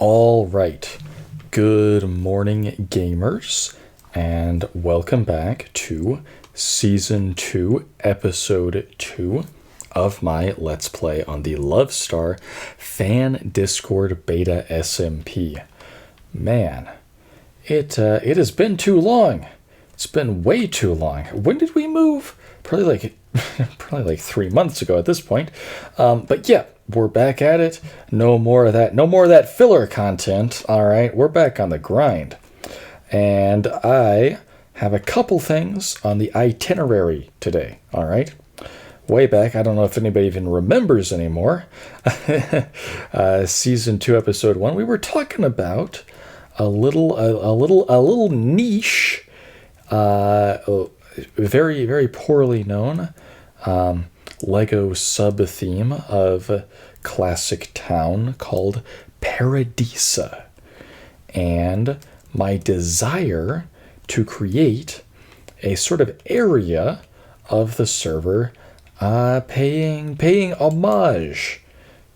All right. Good morning, gamers, and welcome back to Season 2, Episode 2 of my Let's Play on the Luvstar Fan Discord Beta SMP. Man, it has been too long. It's been way too long. When did we move? Probably like 3 months ago at this point. But yeah, we're back at it. No more of that filler content. All right, we're back on the grind. And I have a couple things on the itinerary today. All right. Way back, I don't know if anybody even remembers anymore. Season 2, Episode 1, we were talking about a little niche, very, very poorly known Lego sub-theme of classic town called Paradisa, and my desire to create a sort of area of the server paying homage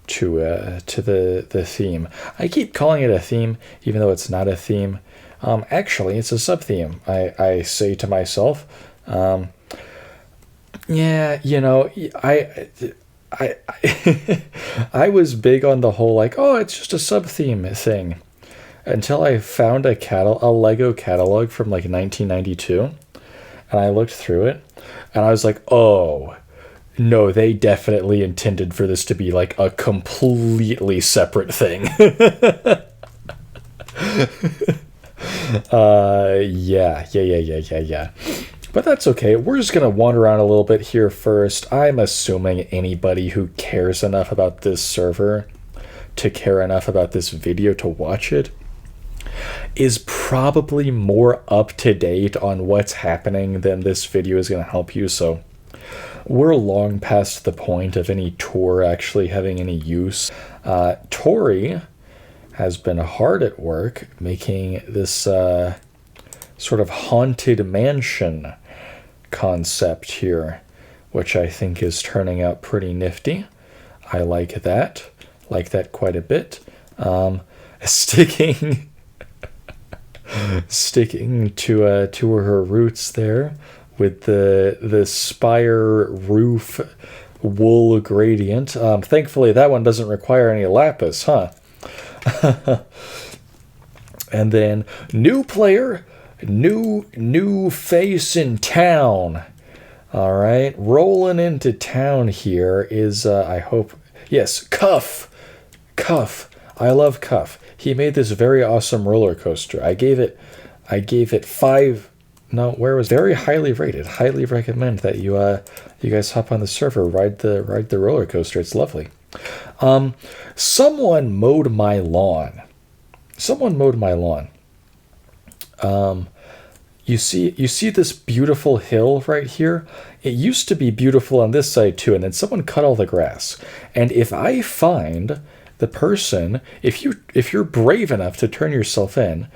to the theme. I keep calling it a theme, even though it's not a theme. Actually, it's a sub-theme. I say to myself, yeah, you know, I I was big on the whole it's just a sub-theme thing, until I found a Lego catalog from 1992, and I looked through it, and I was like, oh no, they definitely intended for this to be a completely separate thing. Yeah. But that's okay. We're just going to wander around a little bit here first. I'm assuming anybody who cares enough about this server to care enough about this video to watch it is probably more up to date on what's happening than this video is going to help you. So we're long past the point of any tour actually having any use. Taure has been hard at work making this sort of haunted mansion concept here, which I think is turning out pretty nifty. I like that quite a bit. Sticking to her roots there with the spire roof wool gradient. Thankfully that one doesn't require any lapis, huh? And then new player, new face in town. All right, rolling into town here is I hope, yes, Cuff. I love Cuff. He made this very awesome roller coaster. I gave it 5. No, where was very highly rated. Highly recommend that you guys hop on the server, ride the roller coaster. It's lovely. Someone mowed my lawn. You see this beautiful hill right here? It used to be beautiful on this side too, and then someone cut all the grass. And if I find the person, if you're brave enough to turn yourself in,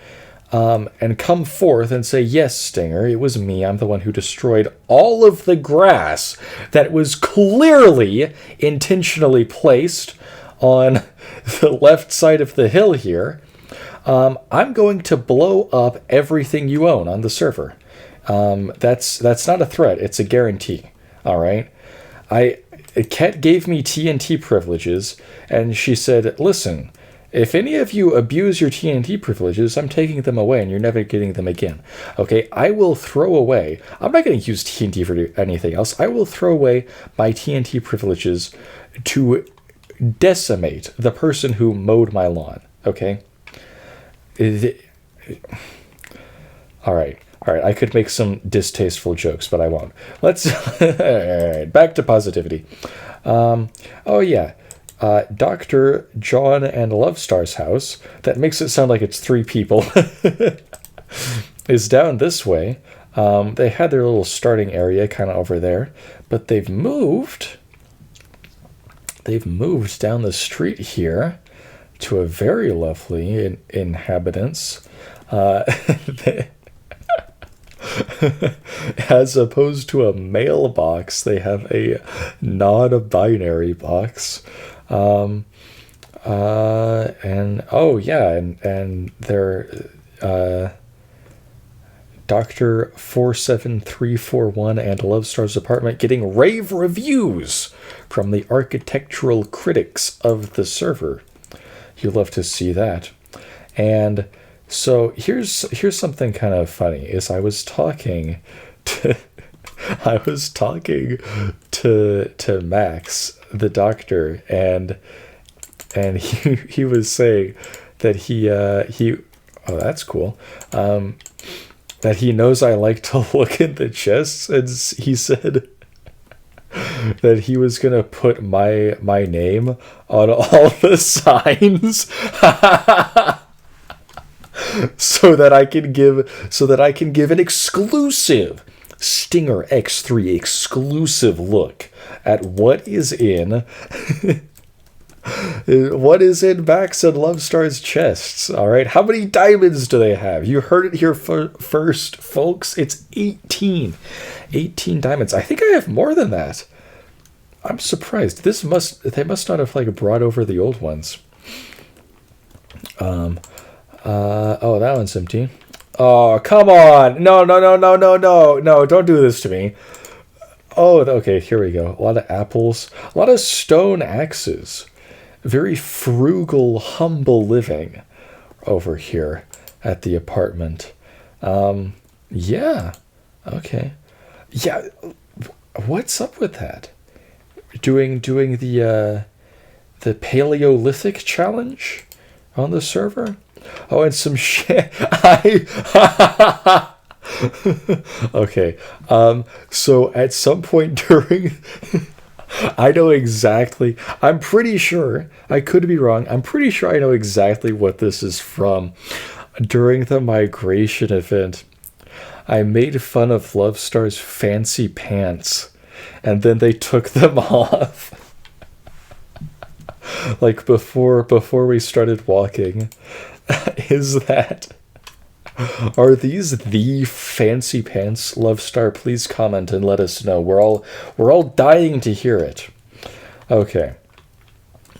and come forth and say, yes, Stinger, it was me. I'm the one who destroyed all of the grass that was clearly intentionally placed on the left side of the hill here. I'm going to blow up everything you own on the server. That's not a threat. It's a guarantee. All right. Kat gave me TNT privileges, and she said, listen, if any of you abuse your TNT privileges, I'm taking them away and you're never getting them again. Okay, I will throw away. I'm not going to use TNT for anything else. I will throw away my TNT privileges to decimate the person who mowed my lawn. Okay? All right. I could make some distasteful jokes, but I won't. Let's... All right, back to positivity. Oh, yeah. Dr. John and Luvstar's house, that makes it sound like it's 3 people, is down this way. They had their little starting area kind of over there, but they've moved down the street here to a very lovely inhabitants. As opposed to a mailbox, they have a non-binary box. And oh yeah, and they're Dr. 47341 and Luvstar's apartment getting rave reviews from the architectural critics of the server. You'll love to see that. And so here's something kind of funny is I was talking to Max, the doctor, and he was saying that he oh, that's cool. That he knows I like to look at the chests, and he said that he was gonna put my name on all the signs so that I can give an exclusive Stinger X3 exclusive look at what is in Max and Luvstar's chests. All right, how many diamonds do they have? You heard it here first, folks. It's 18 diamonds. I think I have more than that. I'm surprised. They must not have like brought over the old ones. Oh, that one's empty. Oh, come on. No, don't do this to me. Oh, okay, here we go. A lot of apples, a lot of stone axes. Very frugal, humble living over here at the apartment. Yeah. Okay. Yeah. What's up with that? Doing the Paleolithic challenge on the server? Oh, and some shit. Okay. So at some point during I know exactly. I'm pretty sure. I could be wrong. I'm pretty sure I know exactly what this is from. During the migration event, I made fun of Luvstar's fancy pants, and then they took them off. Like before we started walking. Are these the fancy pants, Luvstar? Please comment and let us know. We're all dying to hear it. Okay.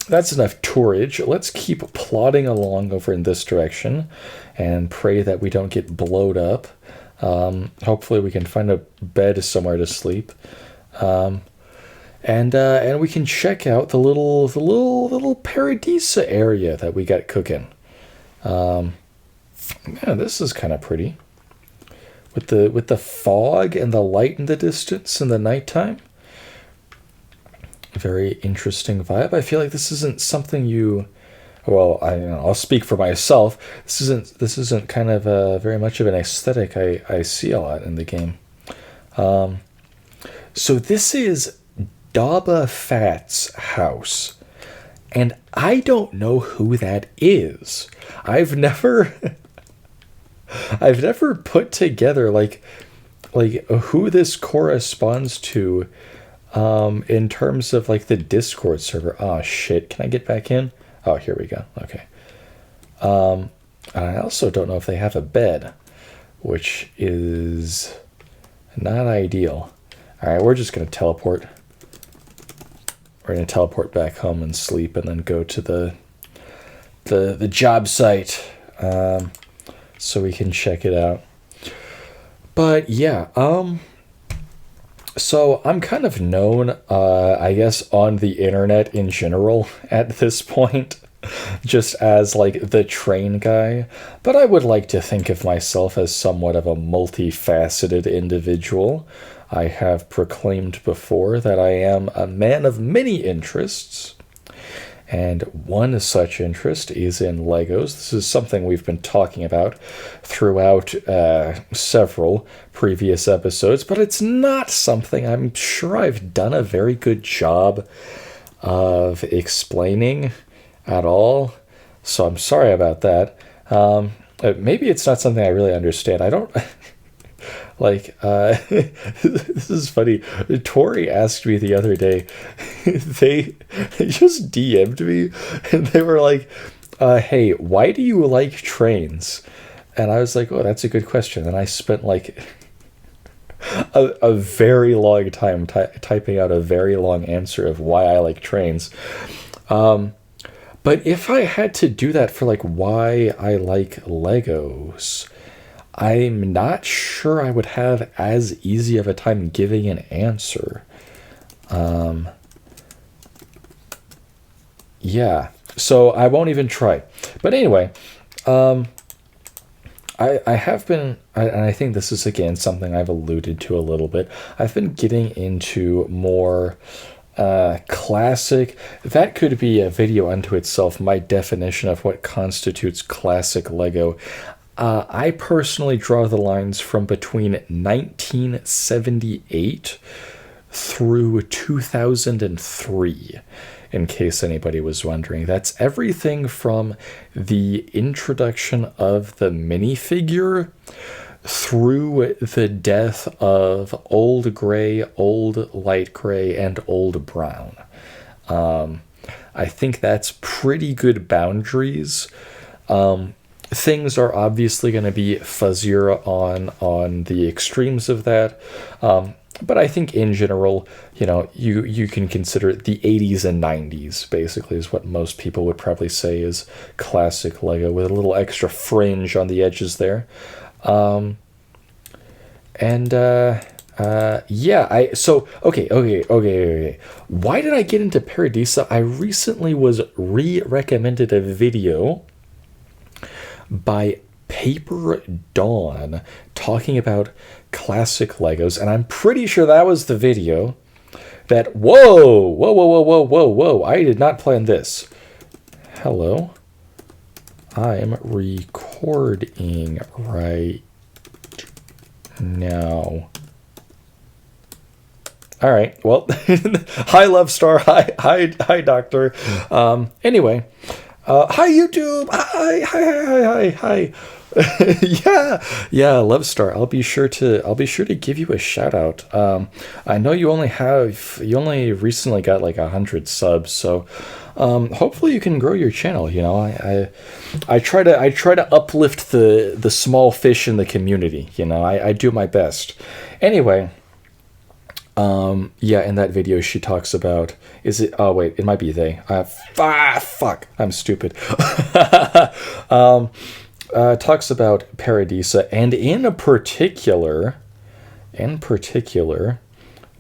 That's enough tourage. Let's keep plodding along over in this direction and pray that we don't get blowed up. Hopefully we can find a bed somewhere to sleep. And we can check out the little Paradisa area that we got cooking. Yeah, this is kind of pretty. With the fog and the light in the distance in the nighttime. Very interesting vibe. I feel like this isn't something I'll speak for myself. This isn't kind of very much of an aesthetic I see a lot in the game. So this is Daba Fat's house. And I don't know who that is. I've never put together like who this corresponds to in terms of like the Discord server. Oh shit, can I get back in? Oh, here we go. Okay. I also don't know if they have a bed, which is not ideal. All right, we're just going to teleport. We're going to teleport back home and sleep and then go to the job site so we can check it out. But yeah, so I'm kind of known, I guess, on the internet in general at this point, just as like the train guy. But I would like to think of myself as somewhat of a multifaceted individual. I have proclaimed before that I am a man of many interests, and one such interest is in Legos. This is something we've been talking about throughout several previous episodes, but it's not something I'm sure I've done a very good job of explaining at all, so I'm sorry about that. Maybe it's not something I really understand. I don't... Like, this is funny. Taure asked me the other day, they just DM'd me, and they were like, hey, why do you like trains? And I was like, oh, that's a good question. And I spent like a very long time typing out a very long answer of why I like trains. But But if I had to do that for like why I like Legos, I'm not sure I would have as easy of a time giving an answer. Yeah, so I won't even try. But anyway, I have been, and I think this is again something I've alluded to a little bit. I've been getting into more classic. That could be a video unto itself, my definition of what constitutes classic Lego. I personally draw the lines from between 1978 through 2003, in case anybody was wondering. That's everything from the introduction of the minifigure through the death of old gray, old light gray, and old brown. I think that's pretty good boundaries. Things are obviously going to be fuzzier on the extremes of that. But I think in general, you can consider it the 80s and 90s, basically, is what most people would probably say is classic Lego, with a little extra fringe on the edges there. Okay. Why did I get into Paradisa? I recently was recommended a video by Paper Dawn talking about classic Legos, and I'm pretty sure that was the video that whoa, I did not plan this. Hello, I'm recording right now. All right, well, hi Luvstar, hi Doctor. Anyway, hi YouTube, hi. yeah, Luvstar. I'll be sure to give you a shout out. I know you only recently got like 100 subs, so hopefully you can grow your channel. I try to uplift the small fish in the community. I do my best. Anyway. In that video she talks about, it might be they. Fuck, I'm stupid. Talks about Paradisa, and in particular,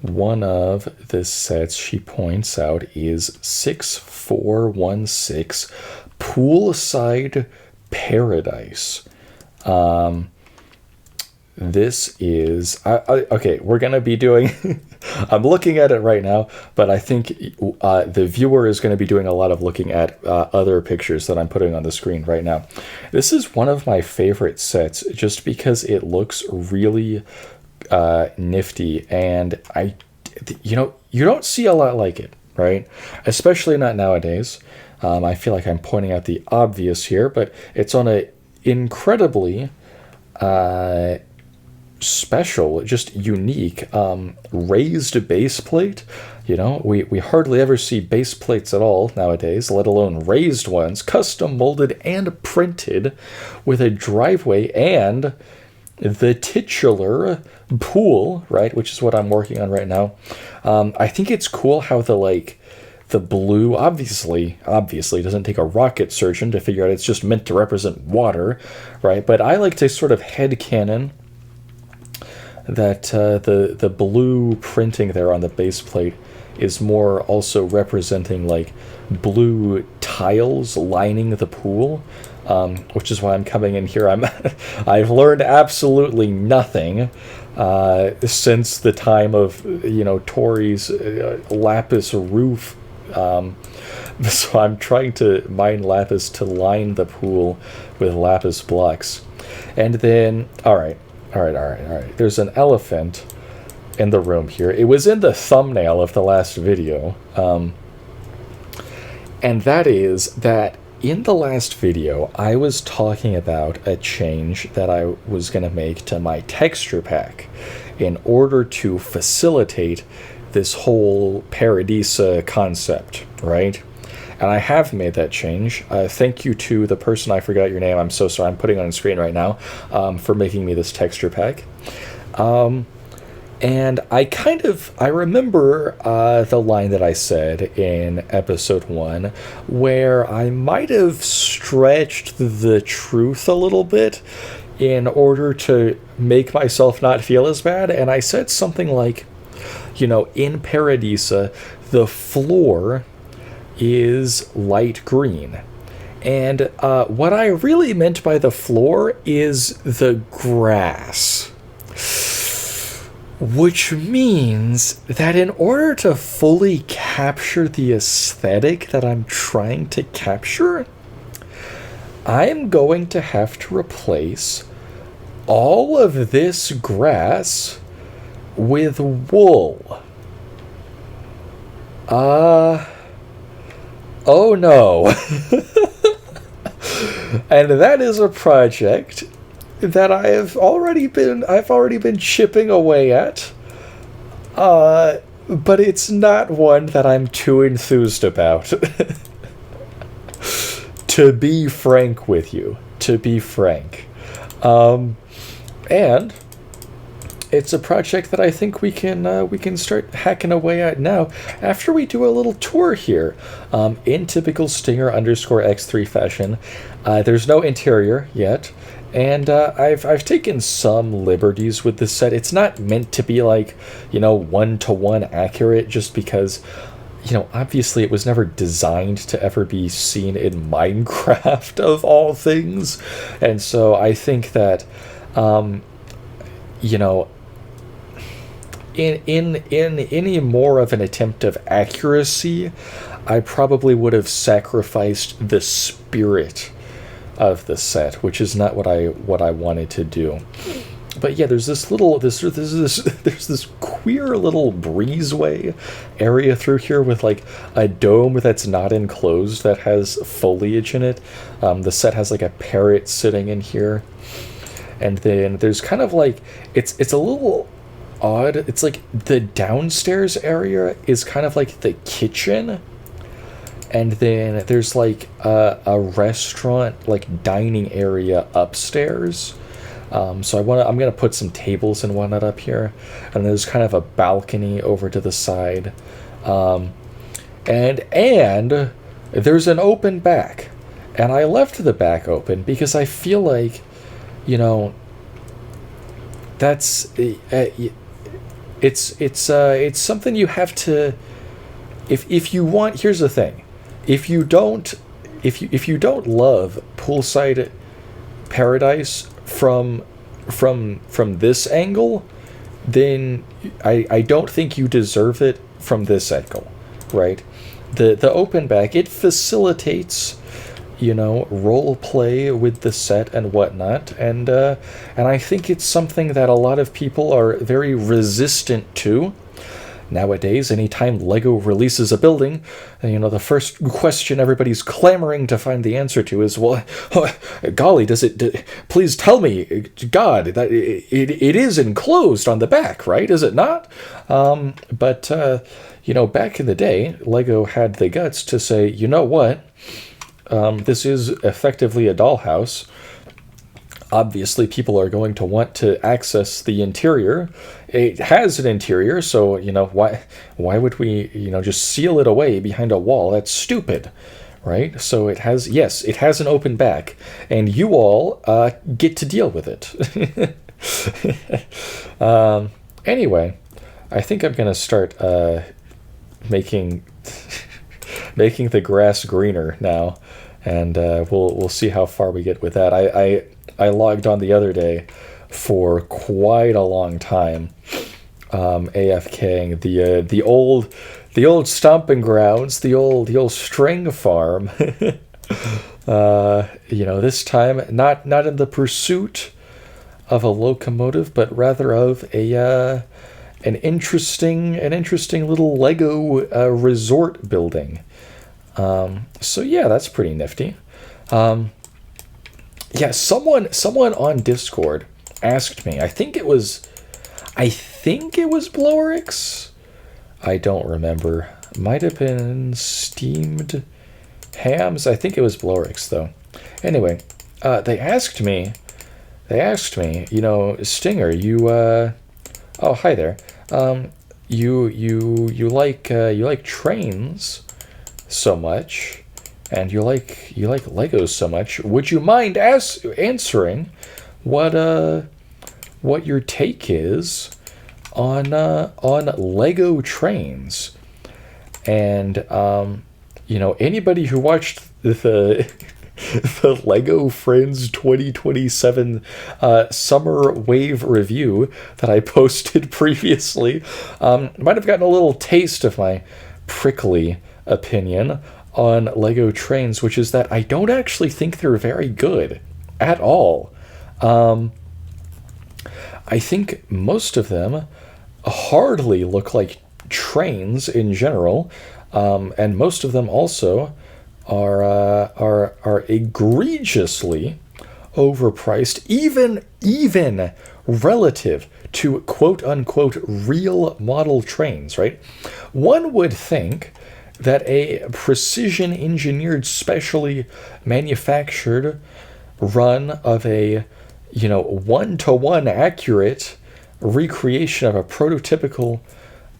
one of the sets she points out is 6416 Poolside Paradise. This is okay. We're gonna be doing. I'm looking at it right now, but I think the viewer is going to be doing a lot of looking at other pictures that I'm putting on the screen right now. This is one of my favorite sets, just because it looks really nifty, and you don't see a lot like it, right? Especially not nowadays. I feel like I'm pointing out the obvious here, but it's on a incredibly special, just unique raised base plate. We hardly ever see base plates at all nowadays, let alone raised ones, custom molded and printed with a driveway and the titular pool, right, which is what I'm working on right now. I think it's cool how the blue obviously doesn't take a rocket surgeon to figure out it's just meant to represent water, right? But I like to sort of headcanon that the blue printing there on the base plate is more also representing like blue tiles lining the pool, which is why I'm coming in here. I've learned absolutely nothing since the time of Taure's lapis roof. So I'm trying to mine lapis to line the pool with lapis blocks, and then all right. There's an elephant in the room here. It was in the thumbnail of the last video. And that is that in the last video, I was talking about a change that I was going to make to my texture pack in order to facilitate this whole Paradisa concept, right? And I have made that change. Thank you to the person, I forgot your name, I'm so sorry, I'm putting it on the screen right now, for making me this texture pack. And I remember the line that I said in episode 1 where I might have stretched the truth a little bit in order to make myself not feel as bad. And I said something like, in Paradisa, the floor is light green. And what I really meant by the floor is the grass. Which means that in order to fully capture the aesthetic that I'm trying to capture, I'm going to have to replace all of this grass with wool. Oh no. And that is a project that I've already been chipping away at. But it's not one that I'm too enthused about. To be frank with you. To be frank. And it's a project that I think we can start hacking away at now after we do a little tour here. In typical Stinger _X3 fashion, there's no interior yet, and I've taken some liberties with this set. It's not meant to be like, 1-to-1 accurate, just because, obviously it was never designed to ever be seen in Minecraft of all things, and so I think that, in any more of an attempt of accuracy, I probably would have sacrificed the spirit of the set, which is not what I wanted to do. But yeah, there's this queer little breezeway area through here with like a dome that's not enclosed that has foliage in it. The set has like a parrot sitting in here, and then there's kind of like it's a little odd. It's like the downstairs area is kind of like the kitchen, and then there's like a restaurant, like dining area upstairs. So I'm gonna put some tables and whatnot up here, and there's kind of a balcony over to the side, and there's an open back, and I left the back open because I feel like, that's it's something you have to, if you want. Here's the thing: if you don't love poolside paradise from this angle, then I don't think you deserve it from this angle, right? The open back, it facilitates, role play with the set and whatnot, and I think it's something that a lot of people are very resistant to. Nowadays, anytime LEGO releases a building, the first question everybody's clamoring to find the answer to is, well, golly, please tell me, God, that it is enclosed on the back, right? Is it not? But back in the day, LEGO had the guts to say, you know what? This is effectively a dollhouse. Obviously, people are going to want to access the interior. It has an interior, so, why would we, just seal it away behind a wall? That's stupid, right? So it has an open back, and you all get to deal with it. Anyway, I think I'm going to start making the grass greener now, and we'll see how far we get with that. I logged on the other day for quite a long time, AFKing the old stomping grounds, the old string farm. This time not in the pursuit of a locomotive, but rather of an interesting little LEGO resort building. So yeah, that's pretty nifty. Yeah, someone on Discord asked me. I think it was Blorix. I don't remember. Might have been Steamed Hams. I think it was Blorix though. Anyway, they asked me, Stinger, you oh, hi there. you like trains so much, and you like Legos so much. Would you mind answering what your take is on Lego trains? And anybody who watched the the Lego Friends 2027 summer wave review that I posted previously might have gotten a little taste of my prickly opinion on Lego trains, which is that I don't actually think they're very good at all. I think most of them hardly look like trains in general, and most of them also are egregiously overpriced, even relative to quote unquote real model trains. Right? One would think that a precision engineered, specially manufactured run of a 1-to-1 accurate recreation of a prototypical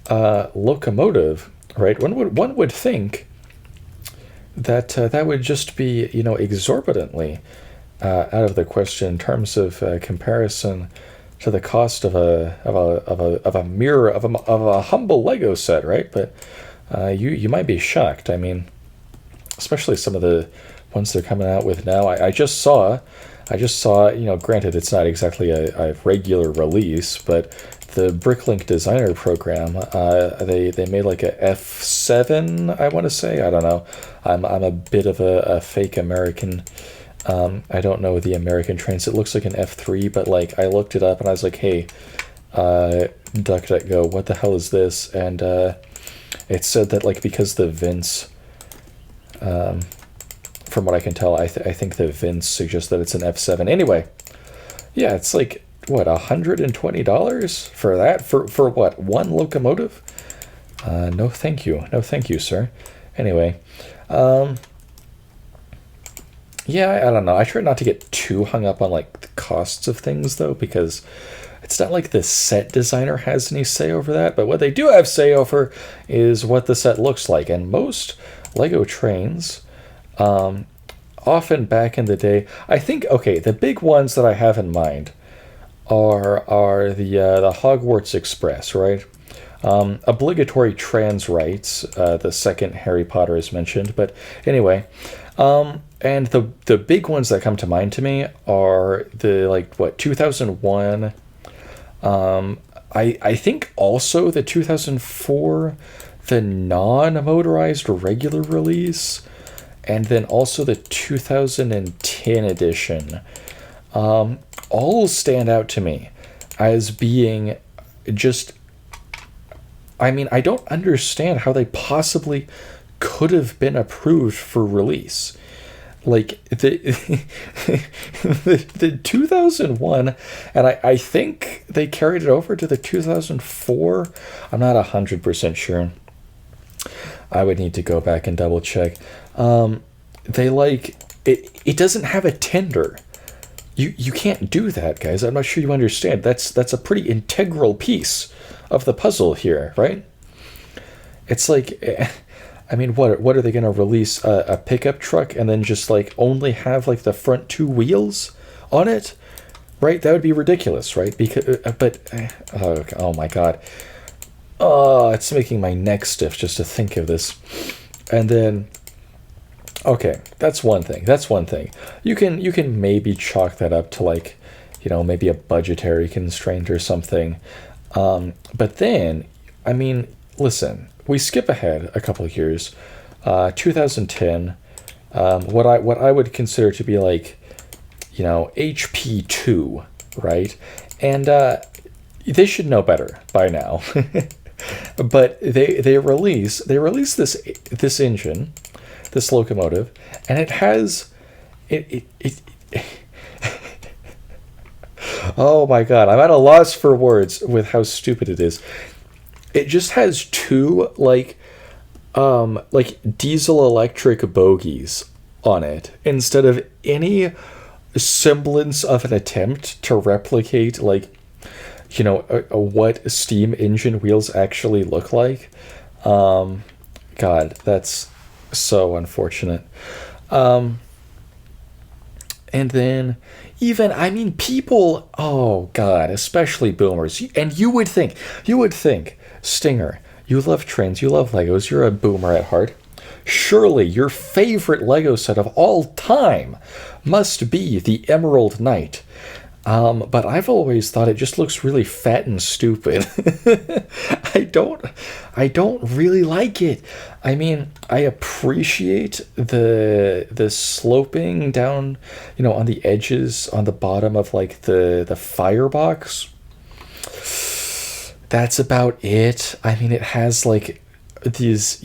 locomotive, right? One would think that that would just be exorbitantly out of the question in terms of comparison to the cost of a mirror of a humble Lego set, right? But you might be shocked. I mean, especially some of the ones they're coming out with now. I just saw, granted it's not exactly a regular release, but the Bricklink Designer Program, they made like a F7, I want to say. I don't know. I'm a bit of a fake American. I don't know the American trains. It looks like an F3, but like I looked it up and I was like, hey, DuckDuckGo, what the hell is this? And it said that like because the vents, from what I can tell, I think the vents suggest that it's an F7. Anyway, yeah, it's like what, $120 for that for what, one locomotive? No, thank you, sir. Anyway, yeah, I don't know. I try not to get too hung up on like the costs of things though, because it's not like the set designer has any say over that, but what they do have say over is what the set looks like. And most Lego trains, often back in the day, I think, okay, the big ones that I have in mind are the Hogwarts Express, right? Obligatory trans rights, the second Harry Potter is mentioned, but anyway, and the big ones that come to mind to me are the, like, what, 2001, I think also the 2004, the non-motorized regular release, and then also the 2010 edition, all stand out to me as being just, I mean, I don't understand how they possibly could have been approved for release. Like, the 2001, and I think they carried it over to the 2004. I'm not 100% sure. I would need to go back and double check. They like, it doesn't have a tender. You can't do that, guys. I'm not sure you understand. That's a pretty integral piece of the puzzle here, right? It's like, I mean, what are they going to release, a pickup truck and then just like only have like the front two wheels on it, right? That would be ridiculous, right? Because oh my god, oh, it's making my neck stiff just to think of this. And then, okay, that's one thing. You can maybe chalk that up to like, maybe a budgetary constraint or something. But then, I mean, listen, we skip ahead a couple of years, 2010, what I would consider to be like, HP2, right? And they should know better by now. But they release this engine, this locomotive, and it has it oh my god, I'm at a loss for words with how stupid it is. It just has two like diesel electric bogies on it instead of any semblance of an attempt to replicate like what steam engine wheels actually look like. God, that's so unfortunate. And then even, I mean, people, oh God, especially boomers. And you would think, Stinger, you love trains, you love Legos, you're a boomer at heart. Surely your favorite Lego set of all time must be the Emerald Knight. But I've always thought it just looks really fat and stupid. I don't, I don't really like it. I mean, I appreciate the sloping down, on the edges, on the bottom of like the firebox. That's about it. I mean, it has like these,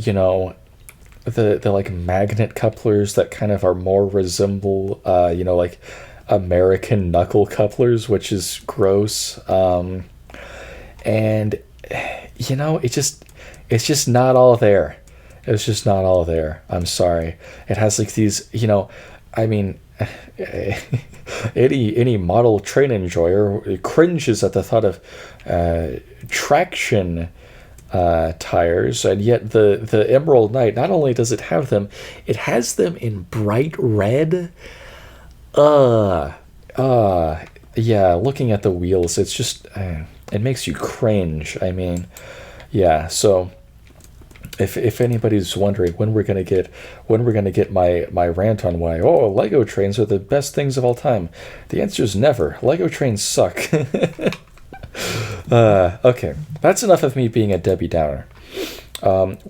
the like magnet couplers that kind of are more resemble, like American knuckle couplers, which is gross. And it's just not all there. It's just not all there. I'm sorry. It has like these, I mean, any model train enjoyer cringes at the thought of traction tires, and yet the Emerald Knight, not only does it have them, it has them in bright red. uh yeah, looking at the wheels, it's just it makes you cringe. I mean, yeah. So if anybody's wondering when we're gonna get my rant on why Lego trains are the best things of all time, the answer is never. Lego trains suck. Okay, that's enough of me being a Debbie Downer.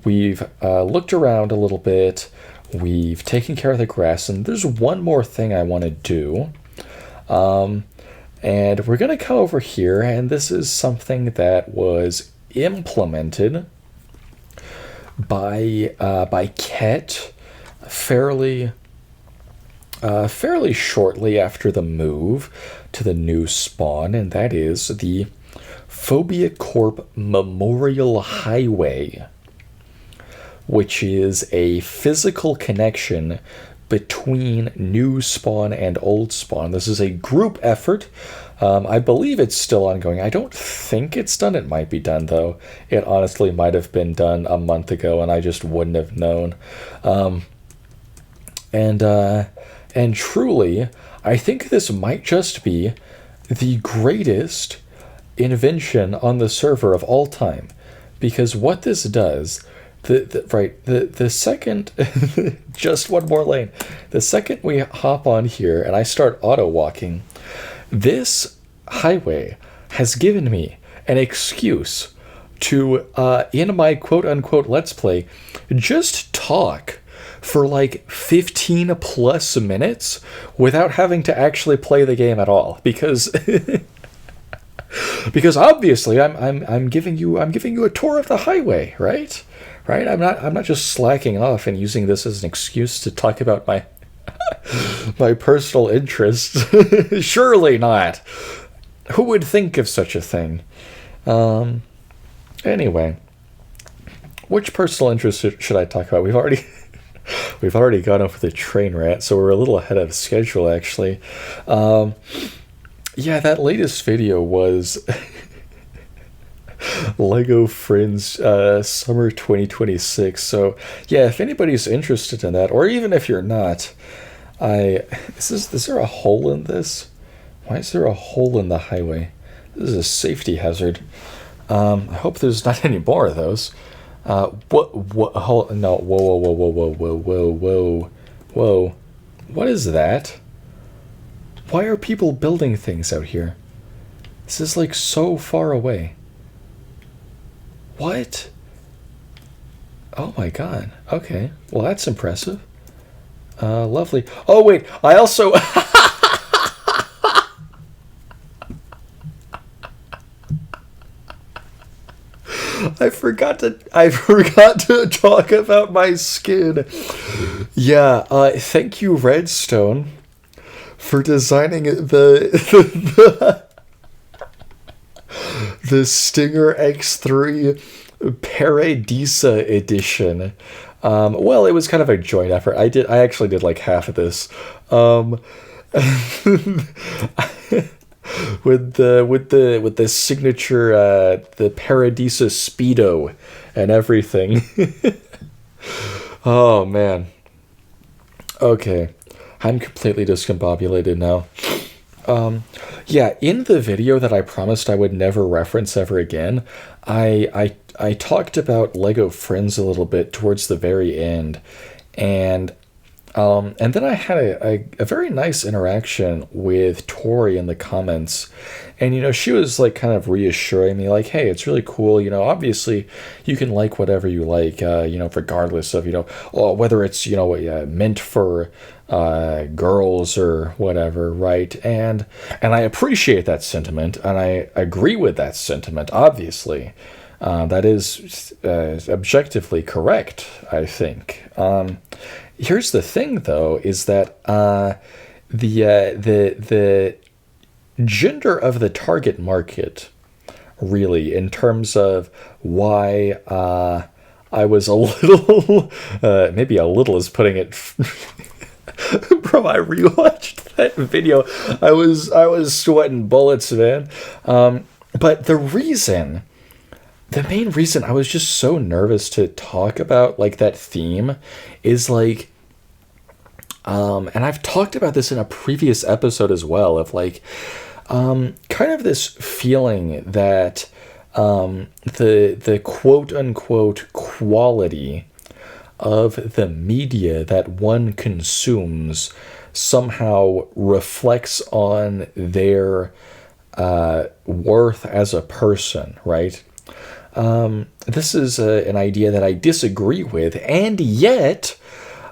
We've looked around a little bit. We've taken care of the grass, and there's one more thing I want to do. And we're going to come over here, and this is something that was implemented by Ket fairly shortly after the move to the new spawn, and that is the Phobia Corp Memorial Highway, which is a physical connection between new spawn and old spawn. This is a group effort. I believe it's still ongoing. I don't think it's done. It might be done, though. It honestly might have been done a month ago, and I just wouldn't have known. And truly, I think this might just be the greatest invention on the server of all time, because what this does, the second, just one more lane, the second we hop on here and I start auto walking, this highway has given me an excuse to, in my quote unquote let's play, just talk for like 15 plus minutes without having to actually play the game at all, because because obviously I'm giving you a tour of the highway, right? Right? I'm not just slacking off and using this as an excuse to talk about my my personal interests. Surely not. Who would think of such a thing? Anyway, which personal interest should I talk about? We've already gone over the train rant, so we're a little ahead of schedule, actually. Yeah, that latest video was Lego Friends Summer 2026. So yeah, if anybody's interested in that, or even if you're not, is there a hole in this? Why is there a hole in the highway? This is a safety hazard. I hope there's not any more of those. What? No, whoa. What is that? Why are people building things out here? This is like so far away. What? Oh my god. Okay. Well, that's impressive. Lovely. Oh wait, I also I forgot to talk about my skin. Yeah, thank you, Redstone, for designing the Stinger X3 Paradisa edition. Well, it was kind of a joint effort. I actually did like half of this. with the signature the Paradisa Speedo and everything. Oh man. Okay. I'm completely discombobulated now. Yeah, in the video that I promised I would never reference ever again, I talked about Lego Friends a little bit towards the very end, and then I had a very nice interaction with Taure in the comments. And, she was like kind of reassuring me, like, hey, it's really cool. Obviously you can like whatever you like, regardless of, whether it's, meant for girls or whatever, right? And I appreciate that sentiment, and I agree with that sentiment, obviously. That is objectively correct, I think. Here's the thing, though, is that the gender of the target market, really, in terms of why I was a little, maybe a little is putting it. Bro, I rewatched that video. I was sweating bullets, man. But the main reason I was just so nervous to talk about like that theme is like, and I've talked about this in a previous episode as well, of like, kind of this feeling that the quote unquote quality of the media that one consumes somehow reflects on their worth as a person, right? This is an idea that I disagree with, and yet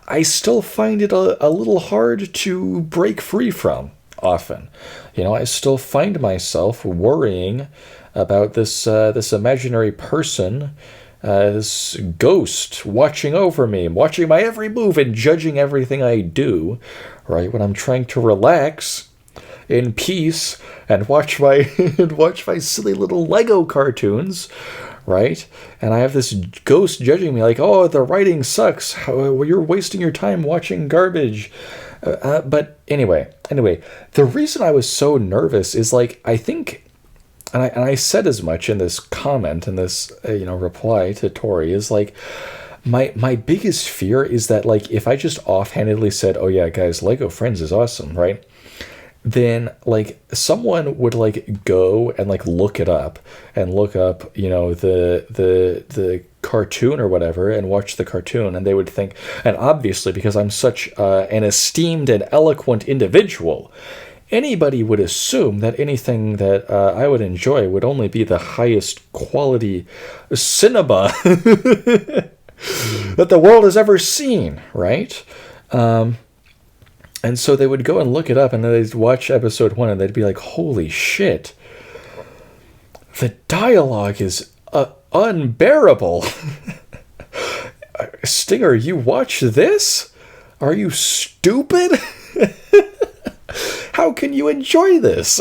I still find it a little hard to break free from often. I still find myself worrying about this imaginary person, this ghost watching over me, watching my every move and judging everything I do, right? When I'm trying to relax in peace and watch my silly little Lego cartoons, right? And I have this ghost judging me like, oh, the writing sucks. You're wasting your time watching garbage. But anyway, the reason I was so nervous is like, I think, and I said as much in this comment, in this, reply to Taure, is like, my biggest fear is that like, if I just offhandedly said, oh yeah, guys, Lego Friends is awesome, right? Then like someone would like go and like look up, the cartoon or whatever, and watch the cartoon, and they would think, and obviously because I'm such an esteemed and eloquent individual, anybody would assume that anything that I would enjoy would only be the highest quality cinema that the world has ever seen, right? And so they would go and look it up, and then they'd watch episode 1, and they'd be like, holy shit, the dialogue is unbearable. Stinger, you watch this? Are you stupid? How can you enjoy this?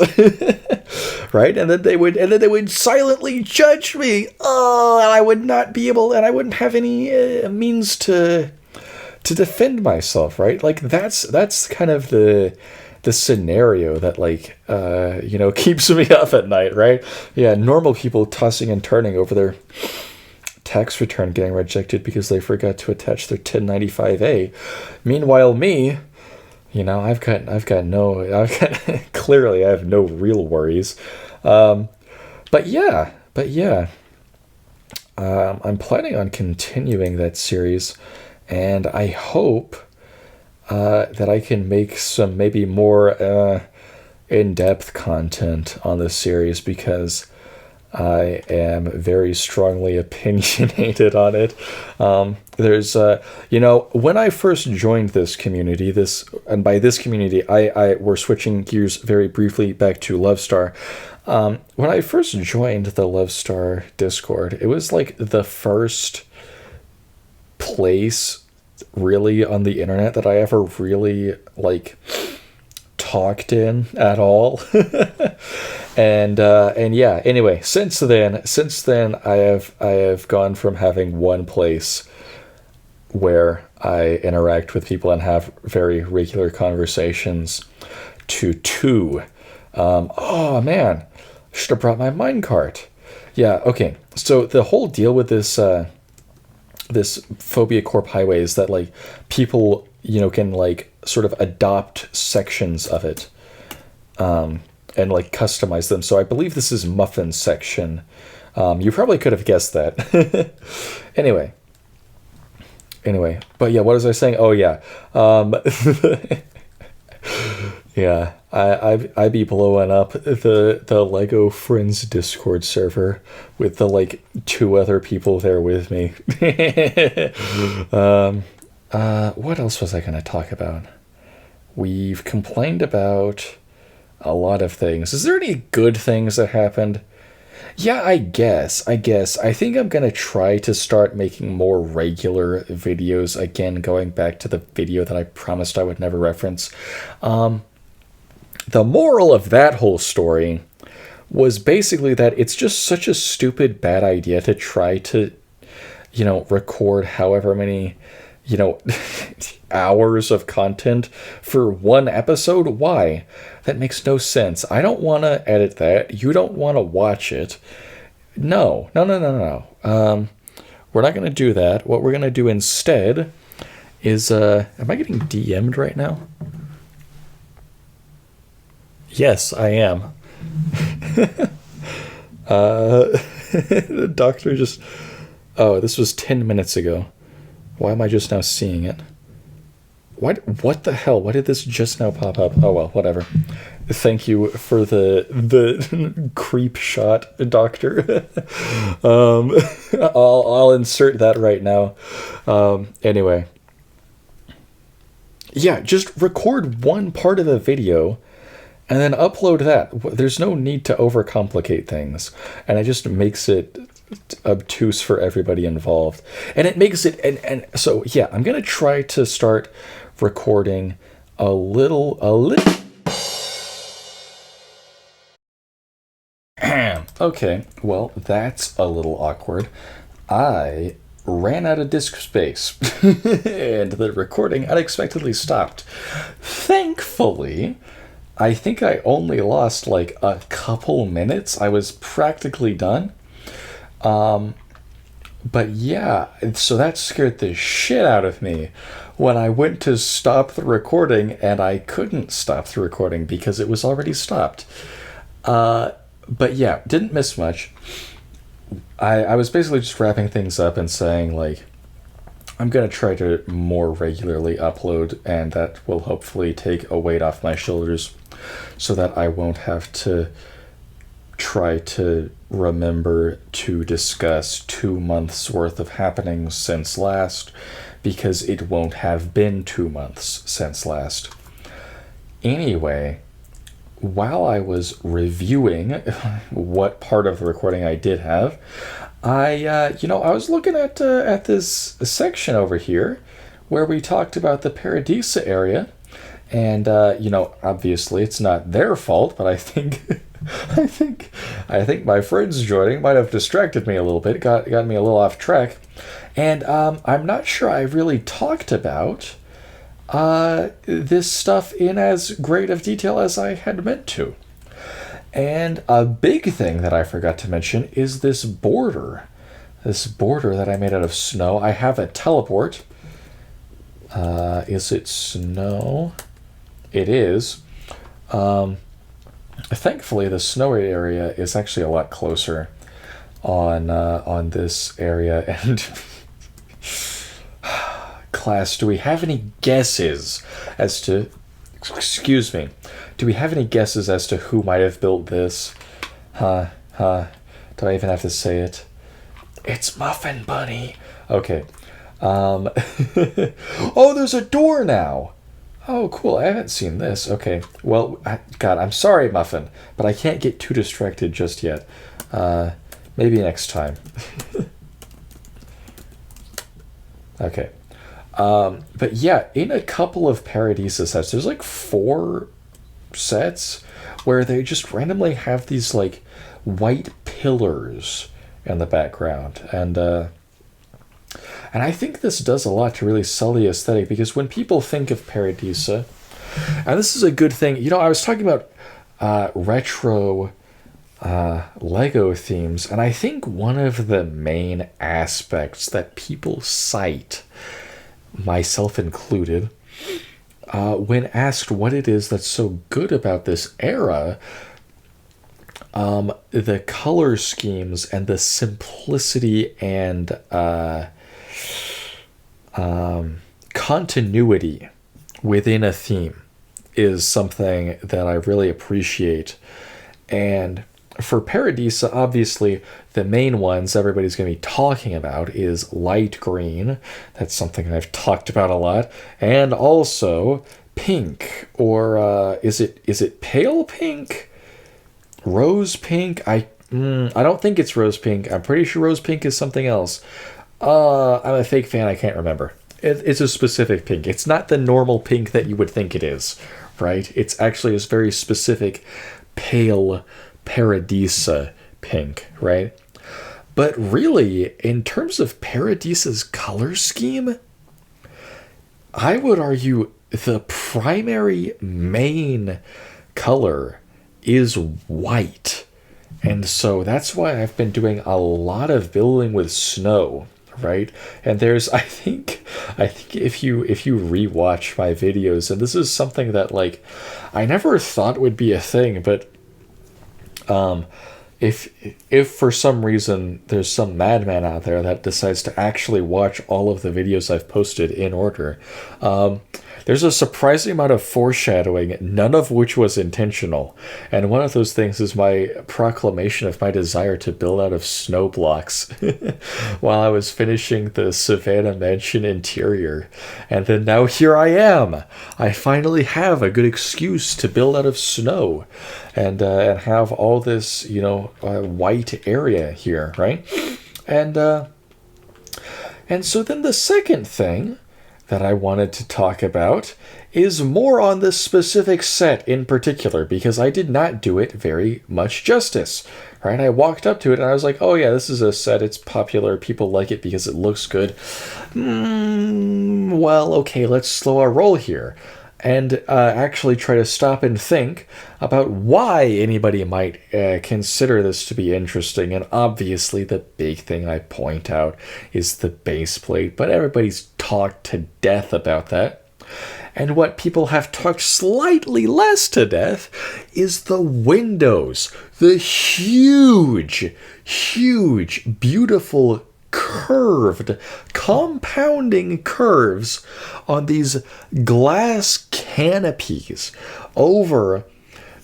Right? And then they would silently judge me. Oh, and I would not be able, and I wouldn't have any means to defend myself, right? Like that's kind of the scenario that like keeps me up at night, right? Yeah, normal people tossing and turning over their tax return getting rejected because they forgot to attach their 1095-A. Meanwhile, me, clearly I have no real worries. But yeah. I'm planning on continuing that series. And I hope that I can make some maybe more in-depth content on this series, because I am very strongly opinionated on it. There's, when I first joined this community, and by this community, we're switching gears very briefly back to Luvstar. When I first joined the Luvstar Discord, it was like the first place really on the internet that I ever really like talked in at all. and yeah, anyway, since then I have gone from having one place where I interact with people and have very regular conversations to two Oh man, should have brought my minecart. Yeah, okay. So the whole deal with this Phobia Corp highway is that like people, can like sort of adopt sections of it, and like customize them. So I believe this is Muffin's section. You probably could have guessed that. Anyway. But yeah, what was I saying? Oh yeah. Yeah, I be blowing up the Lego Friends Discord server with the like two other people there with me. What else was I gonna talk about? We've complained about a lot of things. Is there any good things that happened? Yeah, I guess. I think I'm gonna try to start making more regular videos again, going back to the video that I promised I would never reference. The moral of that whole story was basically that it's just such a stupid, bad idea to try to, record however many, hours of content for one episode. Why? That makes no sense. I don't want to edit that. You don't want to watch it. No. We're not going to do that. What we're going to do instead is, am I getting DM'd right now? Yes, I am. The doctor just... Oh, this was 10 minutes ago. Why am I just now seeing it? What the hell? Why did this just now pop up? Oh well, whatever. Thank you for the creep shot, doctor. I'll insert that right now. Anyway. Yeah, just record one part of the video and then upload that. There's no need to overcomplicate things. And it just makes it obtuse for everybody involved. And it makes it... And so, yeah, I'm going to try to start recording a little... Okay, well, that's a little awkward. I ran out of disk space. And the recording unexpectedly stopped. Thankfully... I think I only lost like a couple minutes. I was practically done. But yeah, so that scared the shit out of me when I went to stop the recording and I couldn't stop the recording because it was already stopped. But yeah, didn't miss much. I was basically just wrapping things up and saying like, I'm going to try to more regularly upload, and that will hopefully take a weight off my shoulders so that I won't have to try to remember to discuss 2 months worth of happenings since last, because it won't have been 2 months since last. Anyway, while I was reviewing what part of the recording I did have, I was looking at this section over here where we talked about the Paradisa area, and obviously it's not their fault, but I think my friends joining might have distracted me a little bit, got me a little off track, and I'm not sure I really talked about this stuff in as great of detail as I had meant to. And a big thing that I forgot to mention is this border. This border that I made out of snow. I have a teleport. Is it snow? It is. Thankfully, the snowy area is actually a lot closer on this area. And class, do we have any guesses as to... Excuse me. Do we have any guesses as to who might have built this? Do I even have to say it? It's Muffin Bunny. Okay. Oh, there's a door now. Oh, cool. I haven't seen this. Okay. Well, God, I'm sorry, Muffin, but I can't get too distracted just yet. Maybe next time. Okay. But yeah, in a couple of Paradisa sets, there's like 4 sets where they just randomly have these like white pillars in the background, and I think this does a lot to really sell the aesthetic, because when people think of Paradisa, and this is a good thing, I was talking about retro Lego themes, and I think one of the main aspects that people cite, myself included, when asked what it is that's so good about this era, the color schemes and the simplicity and continuity within a theme is something that I really appreciate. And for Paradisa, obviously, the main ones everybody's going to be talking about is light green. That's something I've talked about a lot. And also pink, or is it pale pink? Rose pink? I don't think it's rose pink. I'm pretty sure rose pink is something else. I'm a fake fan. I can't remember. It's a specific pink. It's not the normal pink that you would think it is, right? It's actually this very specific pale Paradisa pink, right? But really, in terms of Paradisa's color scheme, I would argue the primary main color is white. And so that's why I've been doing a lot of building with snow, right? And there's, I think if you rewatch my videos, and this is something that, like, I never thought would be a thing, but if for some reason there's some madman out there that decides to actually watch all of the videos I've posted in order, there's a surprising amount of foreshadowing, none of which was intentional. And one of those things is my proclamation of my desire to build out of snow blocks while I was finishing the Savannah Mansion interior. And then now here I am. I finally have a good excuse to build out of snow and have all this, white area here, right? And so then the second thing that I wanted to talk about is more on this specific set in particular, because I did not do it very much justice, right? I walked up to it and I was like, oh yeah, this is a set, it's popular, people like it because it looks good. Well, okay, let's slow our roll here and actually try to stop and think about why anybody might consider this to be interesting. And obviously the big thing I point out is the base plate, but everybody's talked to death about that. And what people have talked slightly less to death is the windows. The huge, beautiful curved, compounding curves on these glass canopies over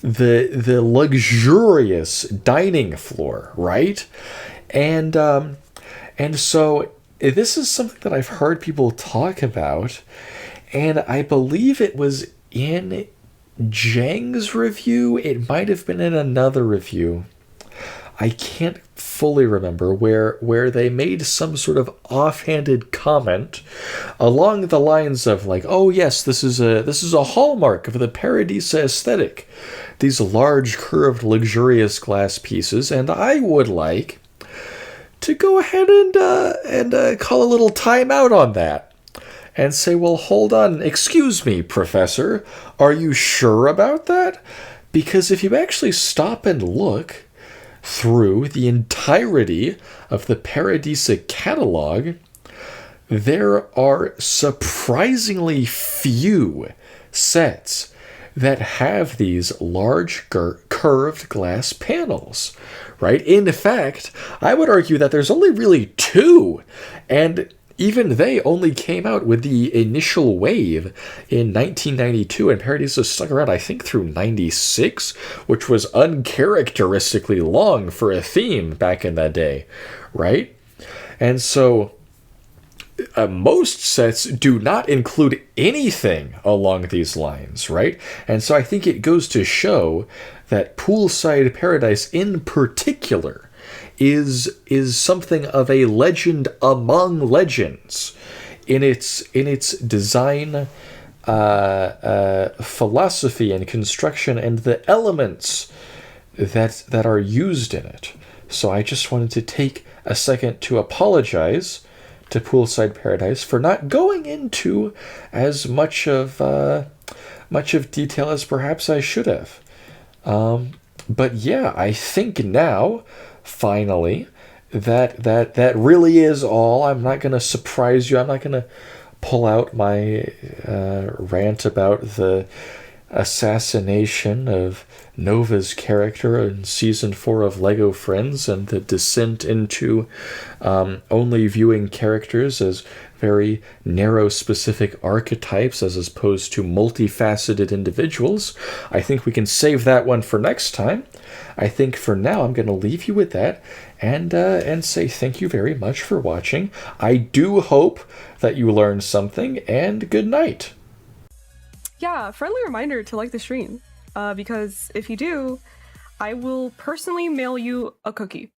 the luxurious dining floor, right? And so this is something that I've heard people talk about, and I believe it was in Jang's review. It might have been in another review. I can't fully remember where they made some sort of offhanded comment along the lines of like, oh yes, this is a hallmark of the Paradisa aesthetic, these large curved luxurious glass pieces, and I would like to go ahead and call a little time out on that and say, well, hold on, excuse me, Professor, are you sure about that? Because if you actually stop and look through the entirety of the Paradisa catalog, there are surprisingly few sets that have these large curved glass panels, right? In fact, I would argue that there's only really two, and even they only came out with the initial wave in 1992, and Paradisa stuck around, I think, through 96, which was uncharacteristically long for a theme back in that day, right? And so most sets do not include anything along these lines, right? And so I think it goes to show that Poolside Paradise in particular is something of a legend among legends in its design philosophy and construction and the elements that are used in it. So I just wanted to take a second to apologize to Poolside Paradise for not going into as much of detail as perhaps I should have. But yeah, I think now, finally, that really is all. I'm not gonna surprise you. I'm not gonna pull out my rant about the assassination of Nova's character in season 4 of Lego Friends and the descent into only viewing characters as very narrow, specific archetypes as opposed to multifaceted individuals. I think we can save that one for next time. I think for now I'm going to leave you with that and say thank you very much for watching. I do hope that you learned something, and good night. Yeah, friendly reminder to like the stream, because if you do, I will personally mail you a cookie.